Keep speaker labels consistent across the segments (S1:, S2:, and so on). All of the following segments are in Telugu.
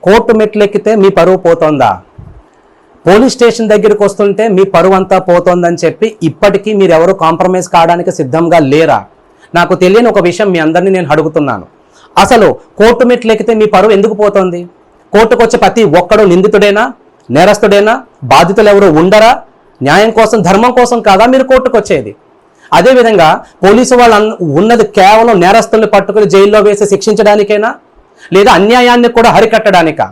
S1: కోర్టు మెట్లెక్కితే మీ పరువు పోతోందా? పోలీస్ స్టేషన్ దగ్గరికి వస్తుంటే మీ పరువు అంతా పోతోందని చెప్పి ఇప్పటికీ మీరు ఎవరు కాంప్రమైజ్ కావడానికి సిద్ధంగా లేరా? నాకు తెలియని ఒక విషయం మీ అందరినీ నేను అడుగుతున్నాను. అసలు కోర్టు మెట్లెక్కితే మీ పరువు ఎందుకు పోతోంది? కోర్టుకు వచ్చే ప్రతి ఒక్కడు నిందితుడేనా, నేరస్తుడేనా, బాధితులు ఎవరు ఉండరా? న్యాయం కోసం, ధర్మం కోసం కాదా మీరు కోర్టుకు వచ్చేది? అదేవిధంగా పోలీసు వాళ్ళు ఉన్నది కేవలం నేరస్తుల్ని పట్టుకుని జైల్లో వేసి శిక్షించడానికేనా, లేదా అన్యాయాన్ని కూడా హరికట్టడానికా?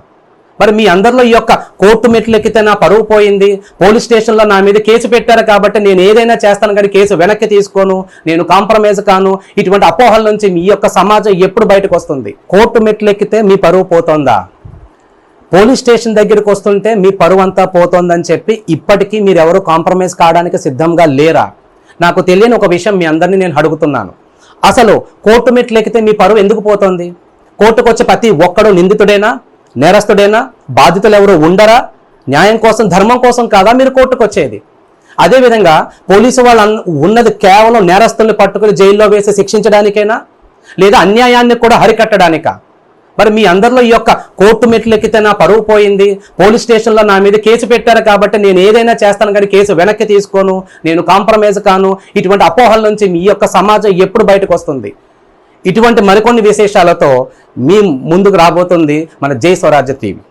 S1: మరి మీ అందరిలో ఈ యొక్క కోర్టు మెట్లు ఎక్కితే నా పరువు పోయింది, పోలీస్ స్టేషన్లో నా మీద కేసు పెట్టారు కాబట్టి నేను ఏదైనా చేస్తాను కానీ కేసు వెనక్కి తీసుకోను, నేను కాంప్రమైజ్ కాను, ఇటువంటి అపోహల నుంచి మీ యొక్క సమాజం ఎప్పుడు బయటకు వస్తుంది? కోర్టు మెట్లు ఎక్కితే మీ పరువు పోతోందా? పోలీస్ స్టేషన్ దగ్గరికి వస్తుంటే మీ పరువు అంతా పోతోందని చెప్పి ఇప్పటికీ మీరు ఎవరు కాంప్రమైజ్ కావడానికి సిద్ధంగా లేరా? నాకు తెలియని ఒక విషయం మీ అందరినీ నేను అడుగుతున్నాను. అసలు కోర్టు మెట్లు ఎక్కితే మీ పరువు ఎందుకు పోతోంది? కోర్టుకు వచ్చే ప్రతి ఒక్కడు నిందితుడేనా, నేరస్తుడేనా, బాధితులు ఎవరు ఉండరా? న్యాయం కోసం, ధర్మం కోసం కాదా మీరు కోర్టుకు వచ్చేది? అదేవిధంగా పోలీసు వాళ్ళు ఉన్నది కేవలం నేరస్తుల్ని పట్టుకుని జైల్లో వేసి శిక్షించడానికేనా, లేదా అన్యాయాన్ని కూడా హరికట్టడానికా? మరి మీ అందరిలో ఈ యొక్క కోర్టు మెట్లు ఎక్కితే నా పరువు పోయింది, పోలీస్ స్టేషన్లో నా మీద కేసు పెట్టారు కాబట్టి నేను ఏదైనా చేస్తాను కానీ కేసు వెనక్కి తీసుకోను, నేను కాంప్రమైజ్ కాను, ఇటువంటి అపోహల నుంచి మీ యొక్క సమాజం ఎప్పుడు బయటకు వస్తుంది? ఇటువంటి మరికొన్ని విశేషాలతో మీ ముందుకు రాబోతుంది మన జై స్వరాజ్య టీవీ.